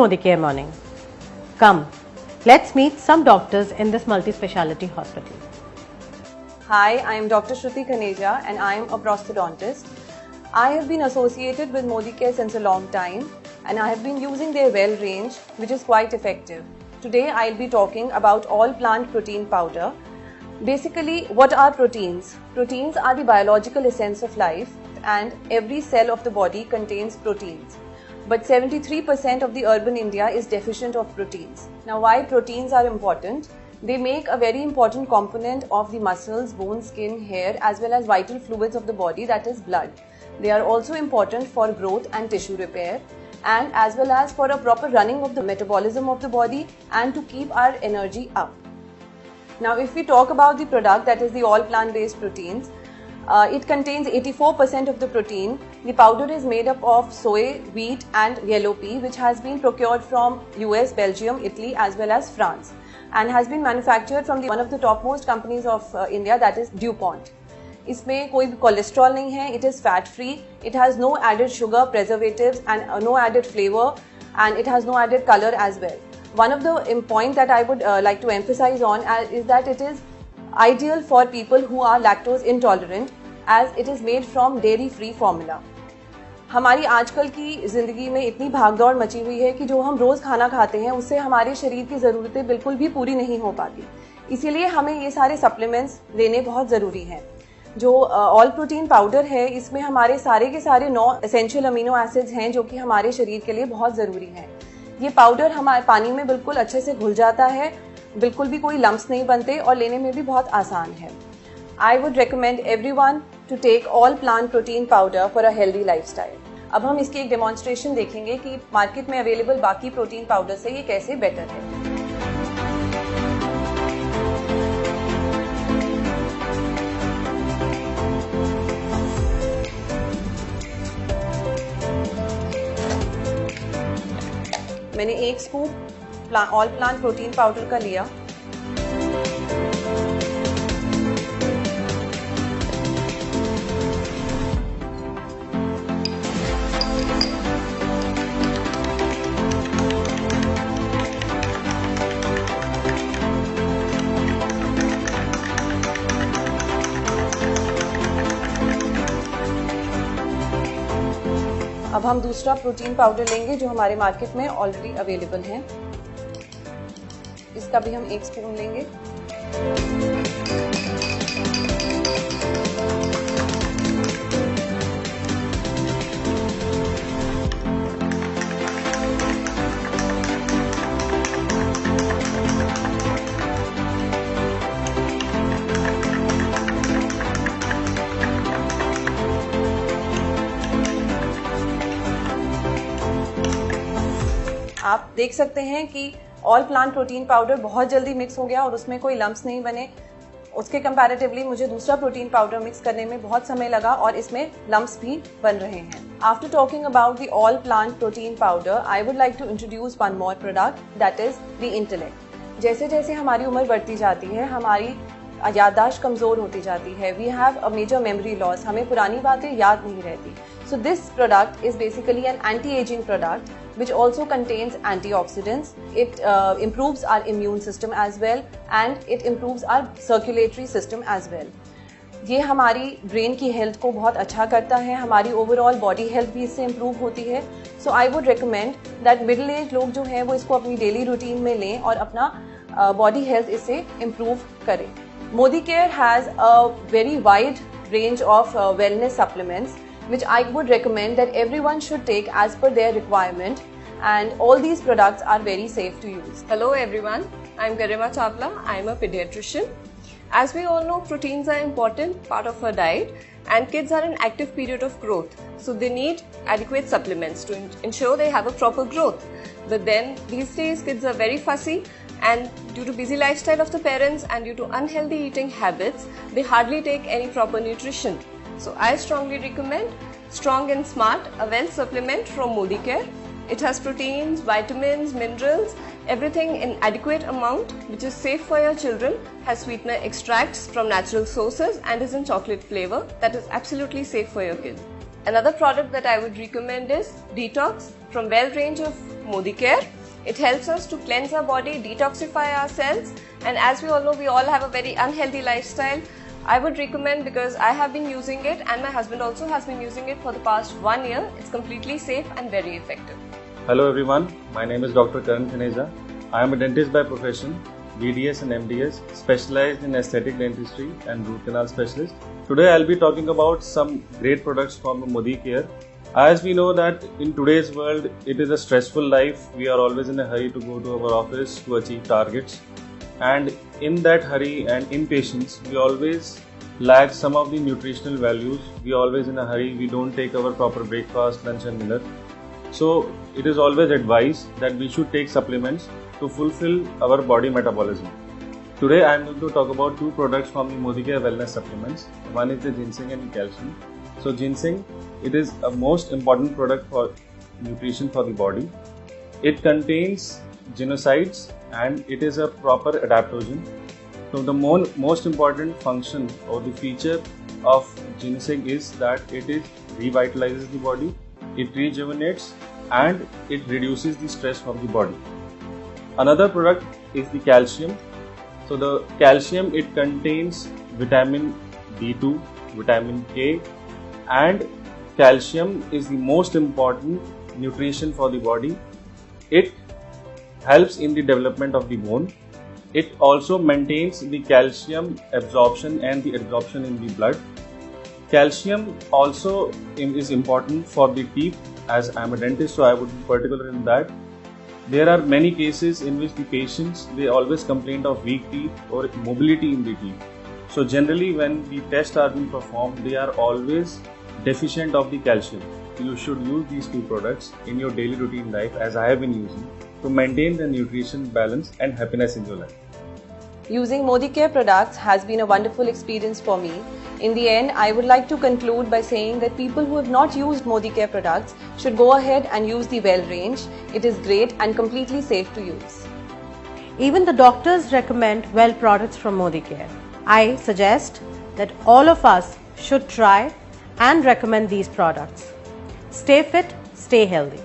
Modicare Morning. Come, let's meet some doctors in this multi-speciality hospital. Hi, I am Dr. Shruti Khaneja and I am a prosthodontist. I have been associated with Modicare since a long time and I have been using their well range, which is quite effective. Today I'll be talking about all plant protein powder. Basically, what are proteins? Proteins are the biological essence of life and every cell of the body contains proteins. But 73% of the urban India is deficient of proteins. Now, why proteins are important? They make a very important component of the muscles, bones, skin, hair, as well as vital fluids of the body, that is blood. They are also important for growth and tissue repair, and as well as for a proper running of the metabolism of the body and to keep our energy up. Now, if we talk about the product, that is the all plant-based proteins, it contains 84% of the protein. The powder is made up of soy, wheat and yellow pea, which has been procured from US, Belgium, Italy as well as France, and has been manufactured from one of the topmost companies of India, that is DuPont. इसमें कोई cholesterol नहीं है, it is fat free, it has no added sugar, preservatives and no added flavor, and it has no added color as well. One of the point that I would like to emphasize on is that it is ideal for people who are lactose intolerant as it is made from dairy free formula. हमारी आजकल की ज़िंदगी में इतनी भागदौड़ मची हुई है कि जो हम रोज़ खाना खाते हैं उससे हमारे शरीर की ज़रूरतें बिल्कुल भी पूरी नहीं हो पाती, इसीलिए हमें ये सारे सप्लीमेंट्स लेने बहुत ज़रूरी हैं. जो ऑल प्रोटीन पाउडर है इसमें हमारे सारे के सारे 9 एसेंशियल अमीनो एसिड्स हैं जो कि हमारे शरीर के लिए बहुत ज़रूरी हैं. ये पाउडर हमारे पानी में बिल्कुल अच्छे से घुल जाता है, बिल्कुल भी कोई लम्प्स नहीं बनते और लेने में भी बहुत आसान है. I would recommend everyone to take all plant protein powder for a healthy lifestyle. अब हम इसकी एक डेमोन्स्ट्रेशन देखेंगे कि मार्केट में अवेलेबल बाकी प्रोटीन पाउडर से ये कैसे बेटर है. मैंने 1 scoop all plant protein powder का लिया. अब हम दूसरा प्रोटीन पाउडर लेंगे जो हमारे मार्केट में ऑलरेडी अवेलेबल है. इसका भी हम 1 स्पून लेंगे. आप देख सकते हैं कि ऑल प्लांट प्रोटीन पाउडर बहुत जल्दी मिक्स हो गया और उसमें कोई लम्प्स नहीं बने. उसके कंपैरेटिवली मुझे दूसरा प्रोटीन पाउडर मिक्स करने में बहुत समय लगा और इसमें लम्प्स भी बन रहे हैं. After talking about the all plant protein powder, I would like to introduce one more product, that is the intellect. जैसे जैसे हमारी उम्र बढ़ती जाती है हमारी याददाश्त कमज़ोर होती जाती है. We have a major memory loss, हमें पुरानी बातें याद नहीं रहती. So this product is basically an anti-aging product which also contains antioxidants. It improves our immune system as well and it improves our circulatory system as well. ये हमारी brain की health को बहुत अच्छा करता है, हमारी ओवरऑल बॉडी हेल्थ भी इससे इम्प्रूव होती है. So I would recommend that middle age लोग जो हैं वो इसको अपनी डेली रूटीन में लें और अपना बॉडी हेल्थ इससे इम्प्रूव करें. Modicare has a very wide range of wellness supplements which I would recommend that everyone should take as per their requirement, and all these products are very safe to use. Hello everyone, I am Garima Chawla. I am a pediatrician. As we all know, proteins are important part of our diet and kids are in active period of growth, so they need adequate supplements to ensure they have a proper growth. But then these days kids are very fussy and due to busy lifestyle of the parents and due to unhealthy eating habits, they hardly take any proper nutrition. So I strongly recommend Strong and Smart, a well supplement from Modicare. It has proteins, vitamins, minerals, everything in adequate amount which is safe for your children, has sweetener extracts from natural sources and is in chocolate flavor that is absolutely safe for your kids. Another product that I would recommend is Detox from well range of Modicare. It helps us to cleanse our body, detoxify ourselves, and as we all know, we all have a very unhealthy lifestyle. I would recommend, because I have been using it and my husband also has been using it for the past 1 year. It's completely safe and very effective. Hello everyone, my name is Dr. Karan Khaneja. I am a dentist by profession, BDS and MDS, specialized in aesthetic dentistry and root canal specialist. Today I'll be talking about some great products from Modicare. As we know that in today's world, it is a stressful life. We are always in a hurry to go to our office to achieve targets. And in that hurry and impatience, we always lack some of the nutritional values. We are always in a hurry. We don't take our proper breakfast, lunch and dinner. So it is always advised that we should take supplements to fulfill our body metabolism. Today I am going to talk about two products from the Modicare Wellness Supplements. One is the ginseng and calcium. So ginseng, it is a most important product for nutrition for the body. It contains genocides and it is a proper adaptogen. So the most important function or the feature of ginseng is that it revitalizes the body, it rejuvenates and it reduces the stress from the body. Another product is the calcium. So the calcium, it contains vitamin D2, vitamin K, and calcium is the most important nutrition for the body. It helps in the development of the bone. It also maintains the calcium absorption and the absorption in the blood. Calcium also is important for the teeth. As I am a dentist, so I would be particular in that. There are many cases in which the patients, they always complain of weak teeth or mobility in the teeth. So generally when the tests are being performed, they are always deficient of the calcium. You should use these two products in your daily routine life, as I have been using, to maintain the nutrition balance and happiness in your life. Using Modicare products has been a wonderful experience for me. In the end, I would like to conclude by saying that people who have not used Modicare products should go ahead and use the Well range. It is great and completely safe to use. Even the doctors recommend Well products from Modicare. I suggest that all of us should try and recommend these products. Stay fit, stay healthy.